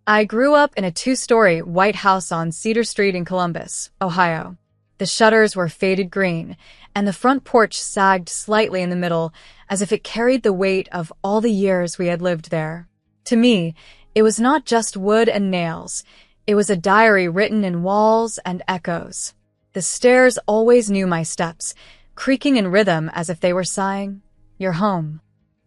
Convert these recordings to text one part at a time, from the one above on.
I grew up in a two-story white house on Cedar Street in Columbus, Ohio. The shutters were faded green, and the front porch sagged slightly in the middle as if it carried the weight of all the years we had lived there. To me, it was not just wood and nails. It was a diary written in walls and echoes. The stairs always knew my steps, creaking in rhythm as if they were sighing, "You're home."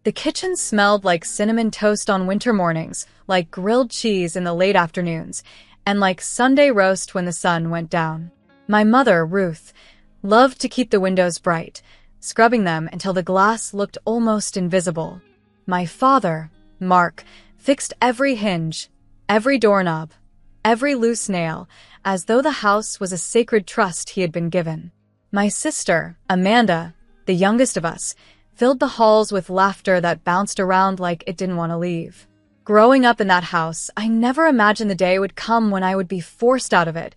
The kitchen smelled like cinnamon toast on winter mornings, like grilled cheese in the late afternoons, and like Sunday roast when the sun went down. My mother, Ruth, loved to keep the windows bright, scrubbing them until the glass looked almost invisible. My father, Mark, fixed every hinge, every doorknob, every loose nail, as though the house was a sacred trust he had been given. My sister, Amanda, the youngest of us, filled the halls with laughter that bounced around like it didn't want to leave. Growing up in that house, I never imagined the day would come when I would be forced out of it,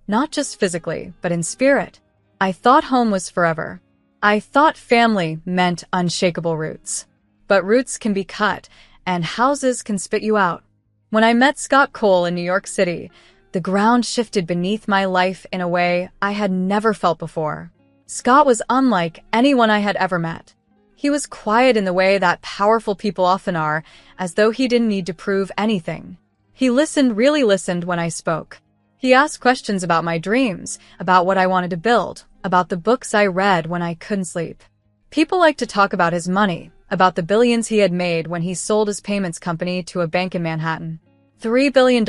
not just physically, but in spirit. I thought home was forever. I thought family meant unshakable roots. But roots can be cut, and houses can spit you out. When I met Scott Cole in New York City, the ground shifted beneath my life in a way I had never felt before. Scott was unlike anyone I had ever met. He was quiet in the way that powerful people often are, as though he didn't need to prove anything. He really listened when I spoke. He asked questions about my dreams, about what I wanted to build, about the books I read when I couldn't sleep. People liked to talk about his money, about the billions he had made when he sold his payments company to a bank in Manhattan. $3 billion,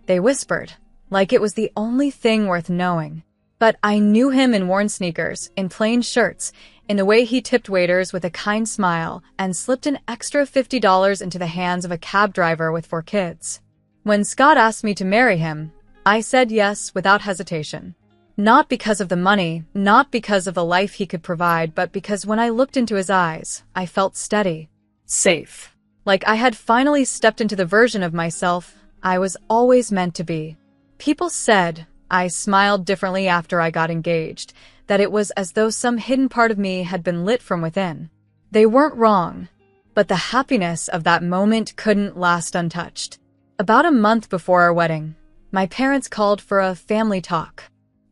they whispered, like it was the only thing worth knowing. But I knew him in worn sneakers, in plain shirts, in the way he tipped waiters with a kind smile and slipped an extra $50 into the hands of a cab driver with 4 kids. When Scott asked me to marry him, I said yes without hesitation. Not because of the money, not because of the life he could provide, but because when I looked into his eyes, I felt steady, safe. Like I had finally stepped into the version of myself I was always meant to be. People said I smiled differently after I got engaged, that it was as though some hidden part of me had been lit from within. They weren't wrong, but the happiness of that moment couldn't last untouched. About a month before our wedding, my parents called for a family talk.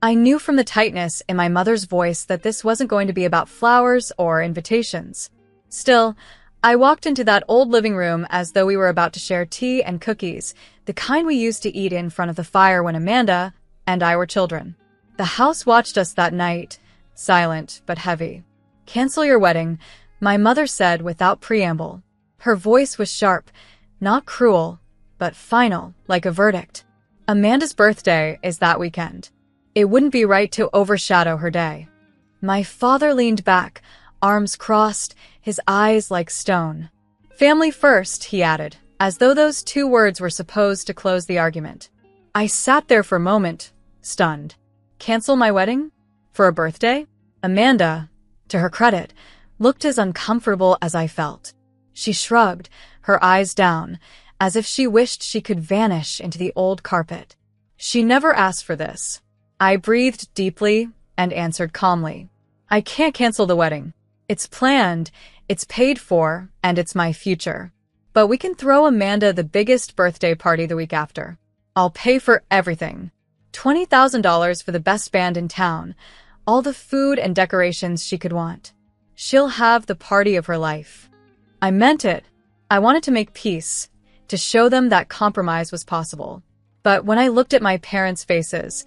I knew from the tightness in my mother's voice that this wasn't going to be about flowers or invitations. Still, I walked into that old living room as though we were about to share tea and cookies, the kind we used to eat in front of the fire when Amanda and I were children. The house watched us that night, silent but heavy. "Cancel your wedding," my mother said without preamble. Her voice was sharp, not cruel, but final, like a verdict. Amanda's birthday is that weekend. It wouldn't be right to overshadow her day. My father leaned back, arms crossed, his eyes like stone. "Family first," he added, as though those 2 words were supposed to close the argument. I sat there for a moment, stunned. Cancel my wedding? For a birthday? Amanda, to her credit, looked as uncomfortable as I felt. She shrugged, her eyes down, as if she wished she could vanish into the old carpet. She never asked for this. I breathed deeply and answered calmly. "I can't cancel the wedding. It's planned, it's paid for, and it's my future. But we can throw Amanda the biggest birthday party the week after. I'll pay for everything. $20,000 for the best band in town, all the food and decorations she could want. She'll have the party of her life." I meant it. I wanted to make peace, to show them that compromise was possible. But when I looked at my parents' faces,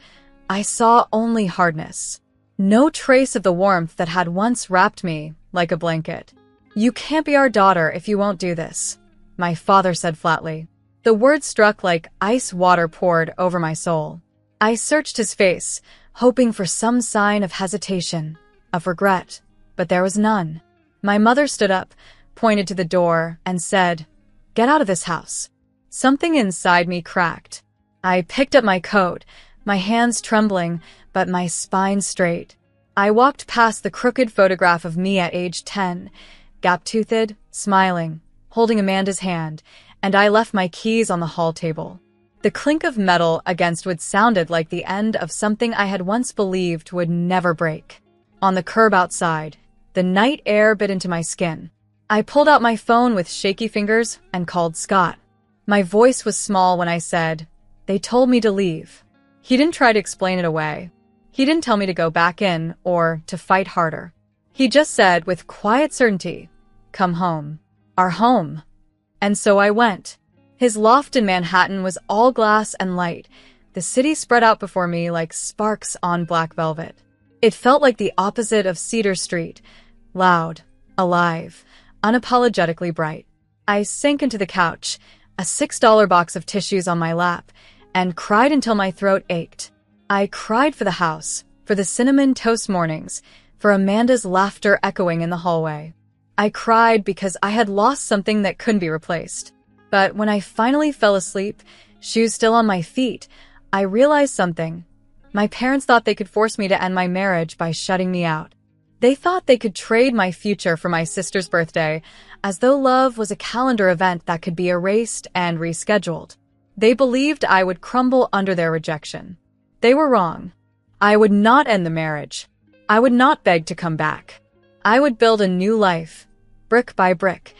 I saw only hardness. No trace of the warmth that had once wrapped me like a blanket. "You can't be our daughter if you won't do this," my father said flatly. The words struck like ice water poured over my soul. I searched his face, hoping for some sign of hesitation, of regret, but there was none. My mother stood up, pointed to the door, and said, "Get out of this house." Something inside me cracked. I picked up my coat, my hands trembling, but my spine straight. I walked past the crooked photograph of me at age 10, gap-toothed, smiling, holding Amanda's hand, and I left my keys on the hall table. The clink of metal against wood sounded like the end of something I had once believed would never break. On the curb outside, the night air bit into my skin. I pulled out my phone with shaky fingers and called Scott. My voice was small when I said, "They told me to leave." He didn't try to explain it away. He didn't tell me to go back in or to fight harder. He just said with quiet certainty, "Come home. Our home." And so I went. His loft in Manhattan was all glass and light. The city spread out before me like sparks on black velvet. It felt like the opposite of Cedar Street, loud, alive, unapologetically bright. I sank into the couch, a $6 box of tissues on my lap, and cried until my throat ached. I cried for the house, for the cinnamon toast mornings, for Amanda's laughter echoing in the hallway. I cried because I had lost something that couldn't be replaced. But when I finally fell asleep, shoes still on my feet, I realized something. My parents thought they could force me to end my marriage by shutting me out. They thought they could trade my future for my sister's birthday, as though love was a calendar event that could be erased and rescheduled. They believed I would crumble under their rejection. They were wrong. I would not end the marriage. I would not beg to come back. I would build a new life, brick by brick,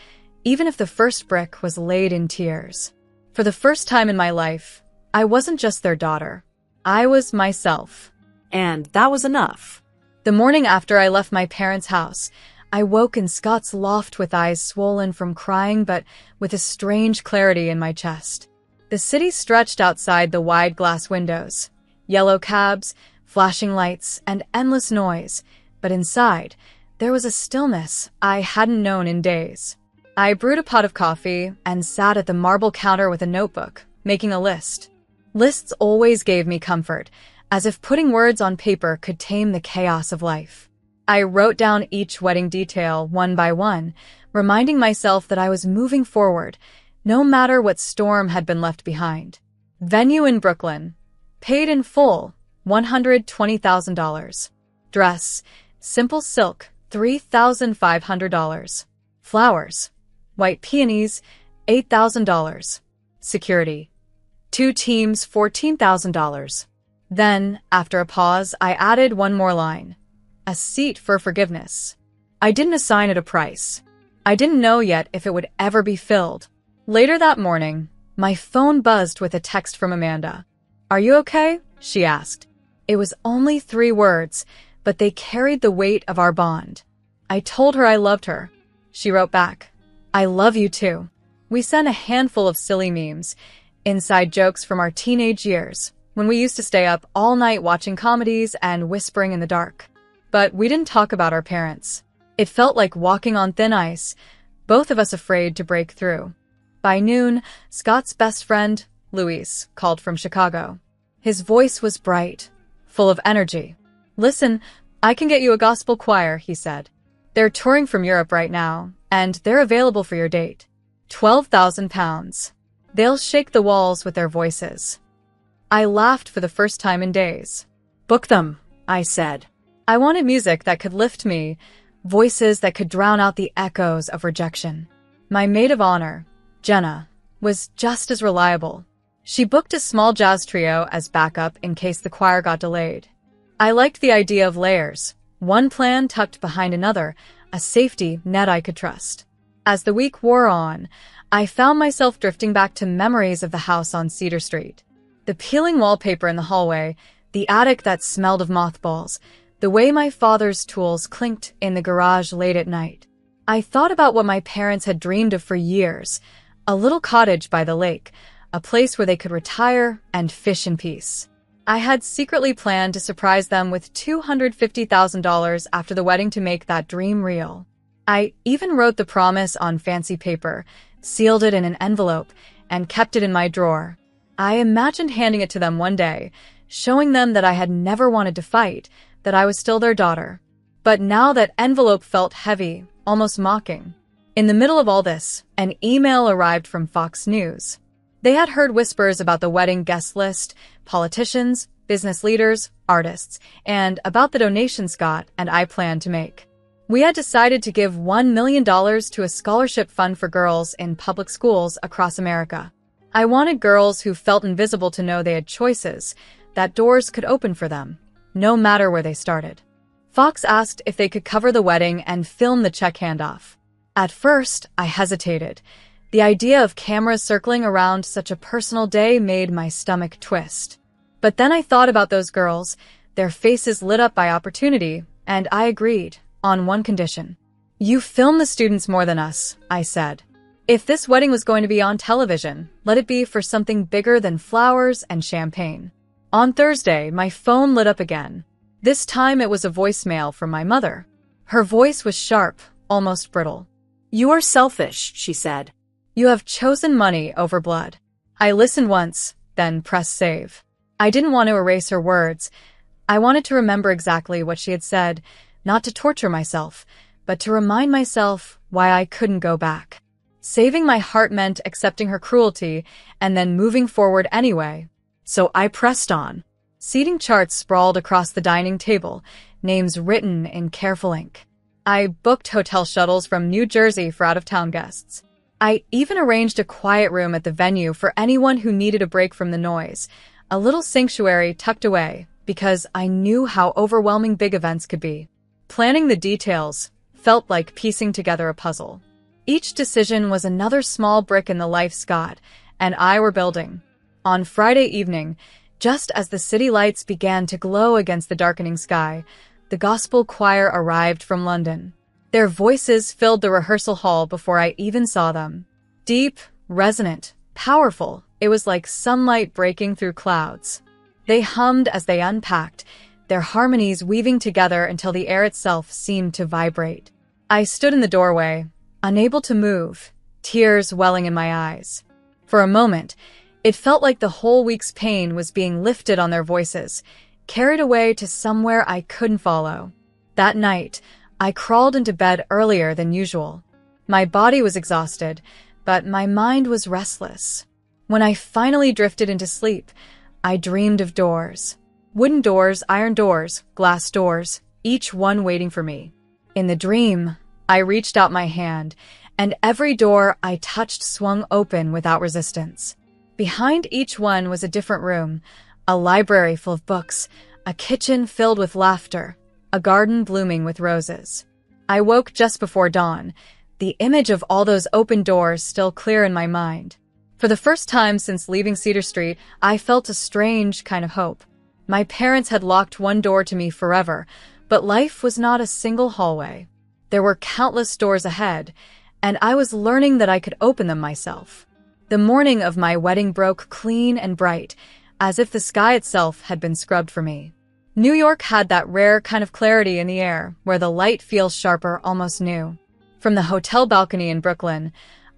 even if the first brick was laid in tears. For the first time in my life, I wasn't just their daughter. I was myself. And that was enough. The morning after I left my parents' house, I woke in Scott's loft with eyes swollen from crying but with a strange clarity in my chest. The city stretched outside the wide glass windows. Yellow cabs, flashing lights, and endless noise. But inside, there was a stillness I hadn't known in days. I brewed a pot of coffee and sat at the marble counter with a notebook, making a list. Lists always gave me comfort, as if putting words on paper could tame the chaos of life. I wrote down each wedding detail one by one, reminding myself that I was moving forward, no matter what storm had been left behind. Venue in Brooklyn. Paid in full, $120,000. Dress, simple silk, $3,500. Flowers, white peonies, $8,000. Security, 2 teams, $14,000. Then, after a pause, I added one more line. A seat for forgiveness. I didn't assign it a price. I didn't know yet if it would ever be filled. Later that morning, my phone buzzed with a text from Amanda. "Are you okay?" she asked. It was only 3 words, but they carried the weight of our bond. I told her I loved her. She wrote back, "I love you too." We sent a handful of silly memes, inside jokes from our teenage years, when we used to stay up all night watching comedies and whispering in the dark. But we didn't talk about our parents. It felt like walking on thin ice, both of us afraid to break through. By noon, Scott's best friend, Luis, called from Chicago. His voice was bright, full of energy. "Listen, I can get you a gospel choir," he said. "They're touring from Europe right now, and they're available for your date. £12,000. They'll shake the walls with their voices." I laughed for the first time in days. "Book them," I said. I wanted music that could lift me, voices that could drown out the echoes of rejection. My maid of honor, Jenna, was just as reliable. She booked a small jazz trio as backup in case the choir got delayed. I liked the idea of layers, one plan tucked behind another, a safety net I could trust. As the week wore on, I found myself drifting back to memories of the house on Cedar Street. The peeling wallpaper in the hallway, the attic that smelled of mothballs, the way my father's tools clinked in the garage late at night. I thought about what my parents had dreamed of for years, a little cottage by the lake, a place where they could retire and fish in peace. I had secretly planned to surprise them with $250,000 after the wedding to make that dream real. I even wrote the promise on fancy paper, sealed it in an envelope, and kept it in my drawer. I imagined handing it to them one day, showing them that I had never wanted to fight, that I was still their daughter. But now that envelope felt heavy, almost mocking. In the middle of all this, an email arrived from Fox News. They had heard whispers about the wedding guest list, politicians, business leaders, artists, and about the donation Scott and I planned to make. We had decided to give $1 million to a scholarship fund for girls in public schools across America. I wanted girls who felt invisible to know they had choices, that doors could open for them, no matter where they started. Fox asked if they could cover the wedding and film the check handoff. At first, I hesitated. The idea of cameras circling around such a personal day made my stomach twist. But then I thought about those girls, their faces lit up by opportunity, and I agreed, on one condition. You film the students more than us, I said. If this wedding was going to be on television, let it be for something bigger than flowers and champagne. On Thursday, my phone lit up again. This time it was a voicemail from my mother. Her voice was sharp, almost brittle. You are selfish, she said. You have chosen money over blood. I listened once, then pressed save. I didn't want to erase her words. I wanted to remember exactly what she had said, not to torture myself, but to remind myself why I couldn't go back. Saving my heart meant accepting her cruelty and then moving forward anyway. So I pressed on. Seating charts sprawled across the dining table, names written in careful ink. I booked hotel shuttles from New Jersey for out-of-town guests. I even arranged a quiet room at the venue for anyone who needed a break from the noise, a little sanctuary tucked away, because I knew how overwhelming big events could be. Planning the details felt like piecing together a puzzle. Each decision was another small brick in the life Scott and I were building. On Friday evening, just as the city lights began to glow against the darkening sky, the gospel choir arrived from London. Their voices filled the rehearsal hall before I even saw them. Deep, resonant, powerful, it was like sunlight breaking through clouds. They hummed as they unpacked, their harmonies weaving together until the air itself seemed to vibrate. I stood in the doorway, unable to move, tears welling in my eyes. For a moment, it felt like the whole week's pain was being lifted on their voices, carried away to somewhere I couldn't follow. That night, I crawled into bed earlier than usual. My body was exhausted, but my mind was restless. When I finally drifted into sleep, I dreamed of doors. Wooden doors, iron doors, glass doors, each one waiting for me. In the dream, I reached out my hand, and every door I touched swung open without resistance. Behind each one was a different room, a library full of books, a kitchen filled with laughter, a garden blooming with roses. I woke just before dawn, the image of all those open doors still clear in my mind. For the first time since leaving Cedar Street, I felt a strange kind of hope. My parents had locked one door to me forever, but life was not a single hallway. There were countless doors ahead, and I was learning that I could open them myself. The morning of my wedding broke clean and bright, as if the sky itself had been scrubbed for me. New York had that rare kind of clarity in the air, where the light feels sharper, almost new. From the hotel balcony in Brooklyn,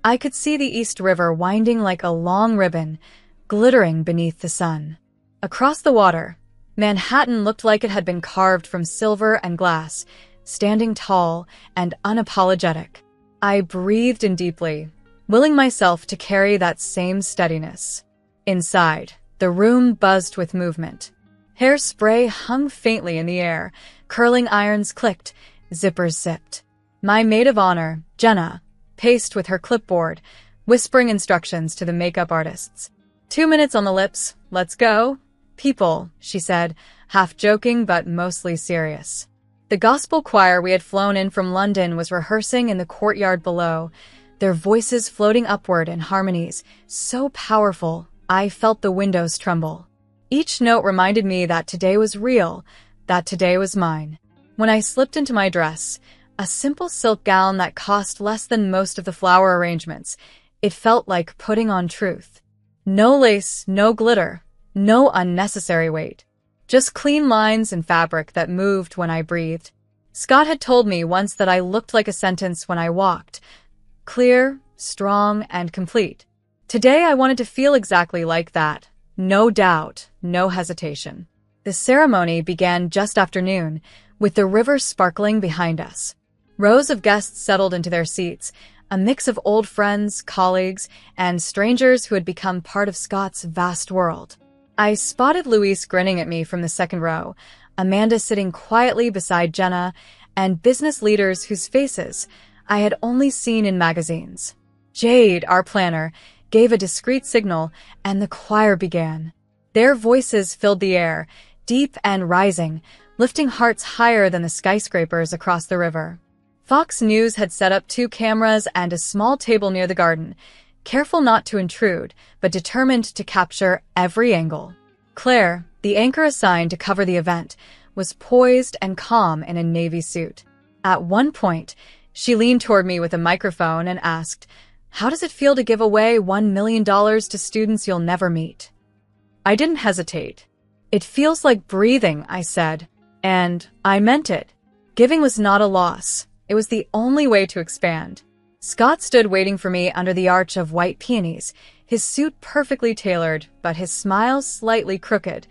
I could see the East River winding like a long ribbon, glittering beneath the sun. Across the water, Manhattan looked like it had been carved from silver and glass, standing tall and unapologetic. I breathed in deeply, willing myself to carry that same steadiness. Inside, the room buzzed with movement. Hairspray hung faintly in the air, curling irons clicked, zippers zipped. My maid of honor, Jenna, paced with her clipboard, whispering instructions to the makeup artists. 2 minutes on the lips, let's go. People, she said, half joking but mostly serious. The gospel choir we had flown in from London was rehearsing in the courtyard below, their voices floating upward in harmonies, so powerful I felt the windows tremble. Each note reminded me that today was real, that today was mine. When I slipped into my dress, a simple silk gown that cost less than most of the flower arrangements, it felt like putting on truth. No lace, no glitter, no unnecessary weight. Just clean lines and fabric that moved when I breathed. Scott had told me once that I looked like a sentence when I walked. Clear, strong, and complete. Today I wanted to feel exactly like that. No doubt, no hesitation. The ceremony began just after noon, with the river sparkling behind us. Rows of guests settled into their seats, a mix of old friends, colleagues, and strangers who had become part of Scott's vast world. I spotted Luis grinning at me from the second row, Amanda sitting quietly beside Jenna, and business leaders whose faces I had only seen in magazines. Jade, our planner, gave a discreet signal, and the choir began. Their voices filled the air, deep and rising, lifting hearts higher than the skyscrapers across the river. Fox News had set up 2 cameras and a small table near the garden, careful not to intrude, but determined to capture every angle. Claire, the anchor assigned to cover the event, was poised and calm in a navy suit. At one point, she leaned toward me with a microphone and asked, "How does it feel to give away $1 million to students you'll never meet?" I didn't hesitate. "It feels like breathing," I said. And I meant it. Giving was not a loss. It was the only way to expand. Scott stood waiting for me under the arch of white peonies, his suit perfectly tailored, but his smile slightly crooked.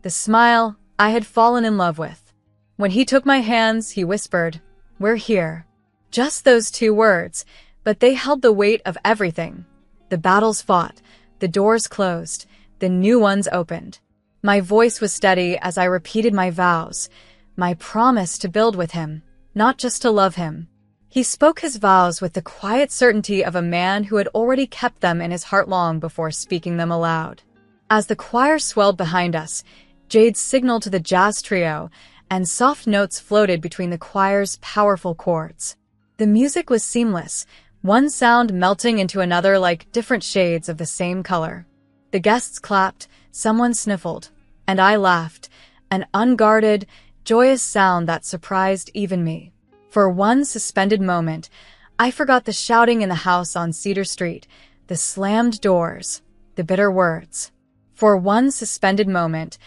The smile I had fallen in love with. When he took my hands, he whispered, "We're here." Just those 2 words, but they held the weight of everything. The battles fought, the doors closed, the new ones opened. My voice was steady as I repeated my vows, my promise to build with him, not just to love him. He spoke his vows with the quiet certainty of a man who had already kept them in his heart long before speaking them aloud. As the choir swelled behind us, Jade signaled to the jazz trio, and soft notes floated between the choir's powerful chords. The music was seamless, one sound melting into another like different shades of the same color. The guests clapped, someone sniffled, and I laughed, an unguarded, joyous sound that surprised even me. For one suspended moment, I forgot the shouting in the house on Cedar Street, the slammed doors, the bitter words. For one suspended moment,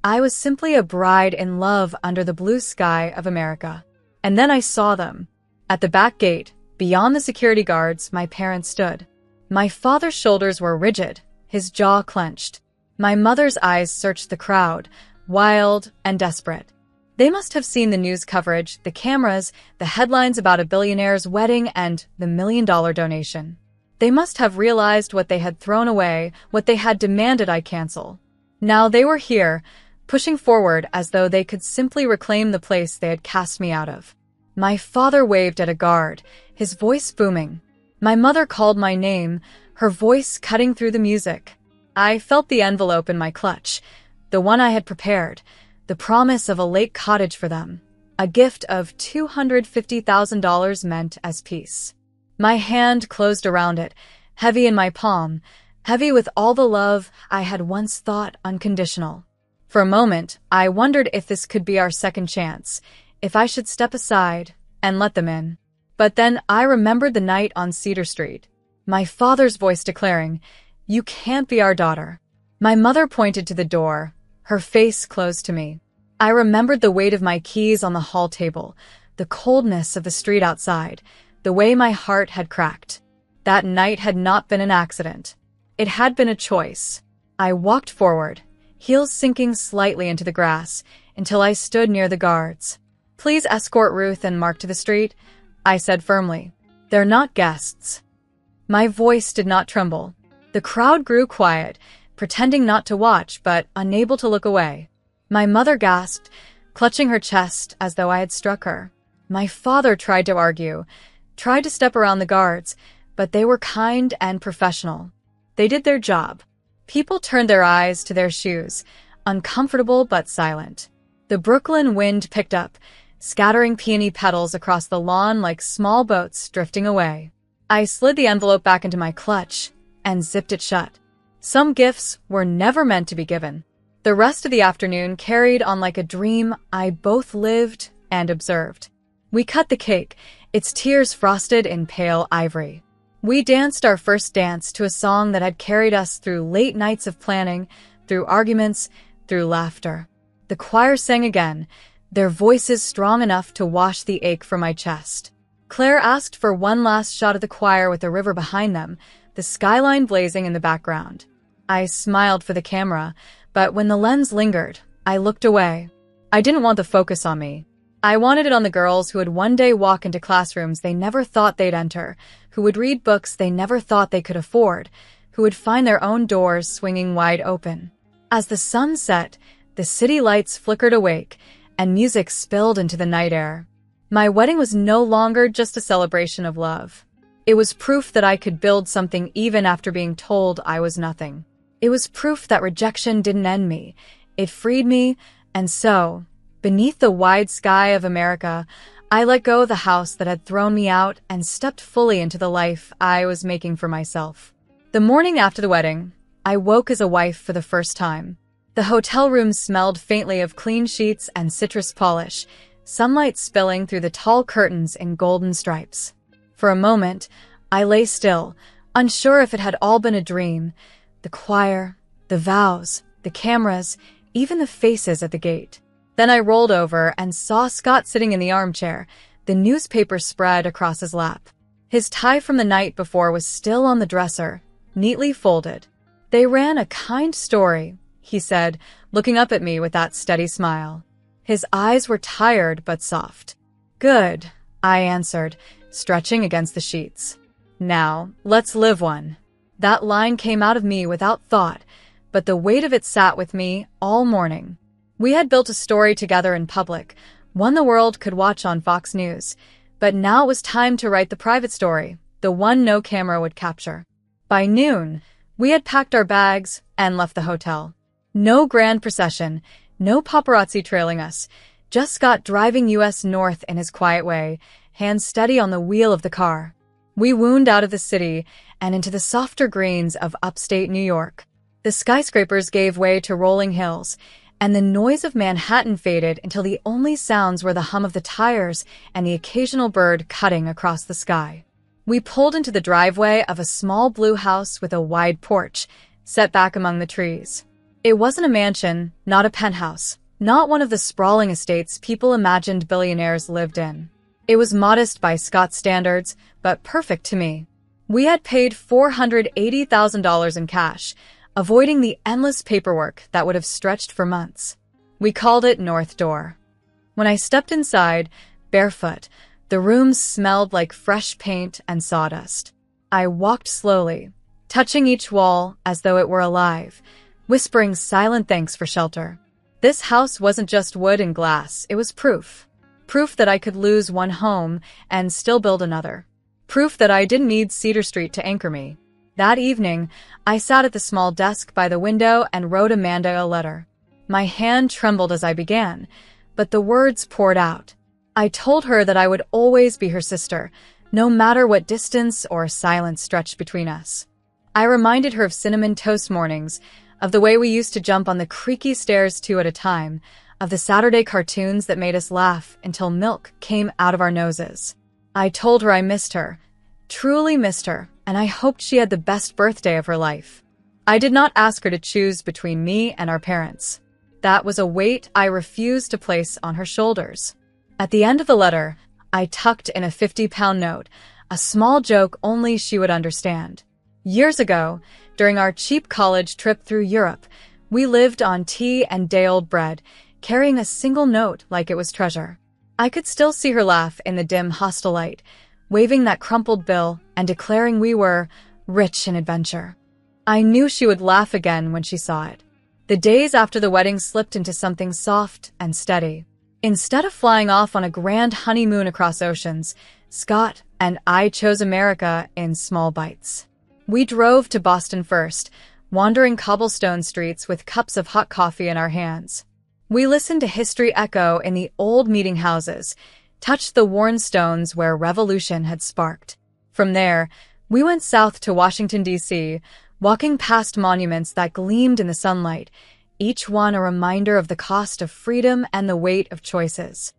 I was simply a bride in love under the blue sky of America. And then I saw them. At the back gate, beyond the security guards, my parents stood. My father's shoulders were rigid, his jaw clenched. My mother's eyes searched the crowd, wild and desperate. They must have seen the news coverage, the cameras, the headlines about a billionaire's wedding and the $1 million donation. They must have realized what they had thrown away, what they had demanded I cancel. Now they were here, pushing forward as though they could simply reclaim the place they had cast me out of. My father waved at a guard, his voice booming. My mother called my name, her voice cutting through the music. I felt the envelope in my clutch, the one I had prepared, the promise of a lake cottage for them, a gift of $250,000 meant as peace. My hand closed around it, heavy in my palm, heavy with all the love I had once thought unconditional. For a moment, I wondered if this could be our second chance, if I should step aside and let them in. But then I remembered the night on Cedar Street, my father's voice declaring, "You can't be our daughter." My mother pointed to the door, her face closed to me. I remembered the weight of my keys on the hall table, the coldness of the street outside, the way my heart had cracked. That night had not been an accident. It had been a choice. I walked forward, heels sinking slightly into the grass, until I stood near the guards. "Please escort Ruth and Mark to the street," I said firmly. "They're not guests." My voice did not tremble. The crowd grew quiet, pretending not to watch, but unable to look away. My mother gasped, clutching her chest as though I had struck her. My father tried to argue, tried to step around the guards, but they were kind and professional. They did their job. People turned their eyes to their shoes, uncomfortable but silent. The Brooklyn wind picked up, scattering peony petals across the lawn like small boats drifting away. I slid the envelope back into my clutch and zipped it shut. Some gifts were never meant to be given. The rest of the afternoon carried on like a dream I both lived and observed. We cut the cake, its tiers frosted in pale ivory. We danced our first dance to a song that had carried us through late nights of planning, through arguments, through laughter. The choir sang again, their voices strong enough to wash the ache from my chest. Claire asked for one last shot of the choir with the river behind them, the skyline blazing in the background. I smiled for the camera, but when the lens lingered, I looked away. I didn't want the focus on me. I wanted it on the girls who would one day walk into classrooms they never thought they'd enter, who would read books they never thought they could afford, who would find their own doors swinging wide open. As the sun set, the city lights flickered awake, and music spilled into the night air. My wedding was no longer just a celebration of love. It was proof that I could build something even after being told I was nothing. It was proof that rejection didn't end me. It freed me, and so, beneath the wide sky of America, I let go of the house that had thrown me out and stepped fully into the life I was making for myself. The morning after the wedding, I woke as a wife for the first time. The hotel room smelled faintly of clean sheets and citrus polish, sunlight spilling through the tall curtains in golden stripes. For a moment, I lay still, unsure if it had all been a dream. The choir, the vows, the cameras, even the faces at the gate. Then I rolled over and saw Scott sitting in the armchair, the newspaper spread across his lap. His tie from the night before was still on the dresser, neatly folded. "They ran a kind story," he said, looking up at me with that steady smile. His eyes were tired but soft. "Good," I answered, stretching against the sheets. "Now, let's live one." That line came out of me without thought, but the weight of it sat with me all morning. We had built a story together in public, one the world could watch on Fox News, but now it was time to write the private story, the one no camera would capture. By noon, we had packed our bags and left the hotel. No grand procession, no paparazzi trailing us, just Scott driving US north in his quiet way, hands steady on the wheel of the car. We wound out of the city and into the softer greens of upstate New York. The skyscrapers gave way to rolling hills, and the noise of Manhattan faded until the only sounds were the hum of the tires and the occasional bird cutting across the sky. We pulled into the driveway of a small blue house with a wide porch, set back among the trees. It wasn't a mansion, not a penthouse, not one of the sprawling estates people imagined billionaires lived in. It was modest by Scott's standards, but perfect to me. We had paid $480,000 in cash, avoiding the endless paperwork that would have stretched for months. We called it North Door. When I stepped inside, barefoot, the room smelled like fresh paint and sawdust. I walked slowly, touching each wall as though it were alive, whispering silent thanks for shelter. This house wasn't just wood and glass, it was proof. Proof that I could lose one home and still build another. Proof that I didn't need Cedar Street to anchor me. That evening, I sat at the small desk by the window and wrote Amanda a letter. My hand trembled as I began, but the words poured out. I told her that I would always be her sister, no matter what distance or silence stretched between us. I reminded her of cinnamon toast mornings, of the way we used to jump on the creaky stairs two at a time, of the Saturday cartoons that made us laugh until milk came out of our noses. I told her I missed her, truly missed her, and I hoped she had the best birthday of her life. I did not ask her to choose between me and our parents. That was a weight I refused to place on her shoulders. At the end of the letter, I tucked in a 50-pound note, a small joke only she would understand. Years ago, during our cheap college trip through Europe, we lived on tea and day-old bread, carrying a single note like it was treasure. I could still see her laugh in the dim hostel light, waving that crumpled bill and declaring we were rich in adventure. I knew she would laugh again when she saw it. The days after the wedding slipped into something soft and steady. Instead of flying off on a grand honeymoon across oceans, Scott and I chose America in small bites. We drove to Boston first, wandering cobblestone streets with cups of hot coffee in our hands. We listened to history echo in the old meeting houses, touched the worn stones where revolution had sparked. From there, we went south to Washington, D.C., walking past monuments that gleamed in the sunlight, each one a reminder of the cost of freedom and the weight of choices.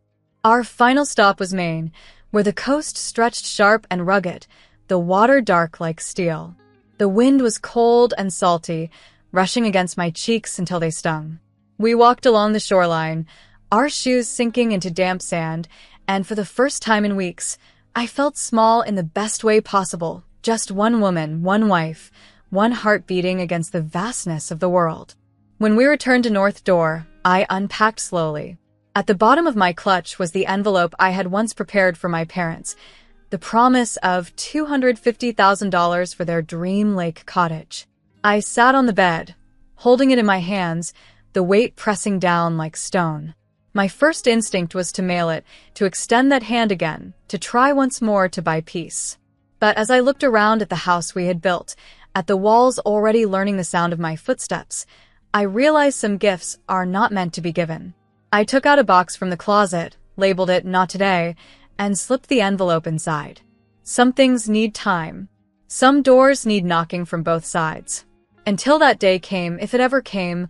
Our final stop was Maine, where the coast stretched sharp and rugged, the water dark like steel. The wind was cold and salty, rushing against my cheeks until they stung. We walked along the shoreline, our shoes sinking into damp sand, and for the first time in weeks, I felt small in the best way possible. Just one woman, one wife, one heart beating against the vastness of the world. When we returned to North Door, I unpacked slowly. At the bottom of my clutch was the envelope I had once prepared for my parents, the promise of $250,000 for their dream lake cottage. I sat on the bed, holding it in my hands, the weight pressing down like stone. My first instinct was to mail it, to extend that hand again, to try once more to buy peace. But as I looked around at the house we had built, at the walls already learning the sound of my footsteps, I realized some gifts are not meant to be given. I took out a box from the closet, labeled it "Not Today," and slipped the envelope inside. Some things need time. Some doors need knocking from both sides. Until that day came, if it ever came,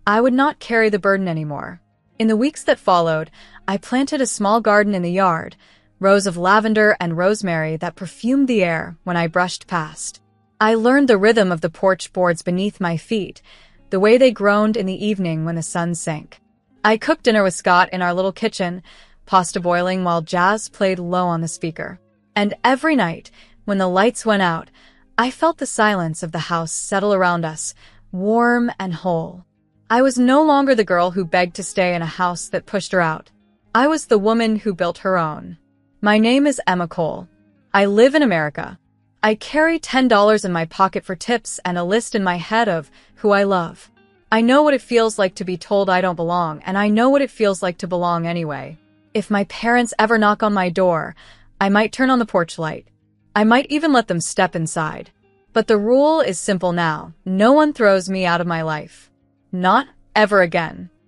I would not carry the burden anymore. In the weeks that followed, I planted a small garden in the yard, rows of lavender and rosemary that perfumed the air when I brushed past. I learned the rhythm of the porch boards beneath my feet, the way they groaned in the evening when the sun sank. I cooked dinner with Scott in our little kitchen, pasta boiling while jazz played low on the speaker. And every night, when the lights went out, I felt the silence of the house settle around us, warm and whole. I was no longer the girl who begged to stay in a house that pushed her out. I was the woman who built her own. My name is Emma Cole. I live in America. I carry $10 in my pocket for tips and a list in my head of who I love. I know what it feels like to be told I don't belong, and I know what it feels like to belong anyway. If my parents ever knock on my door, I might turn on the porch light. I might even let them step inside. But the rule is simple now. No one throws me out of my life. Not ever again.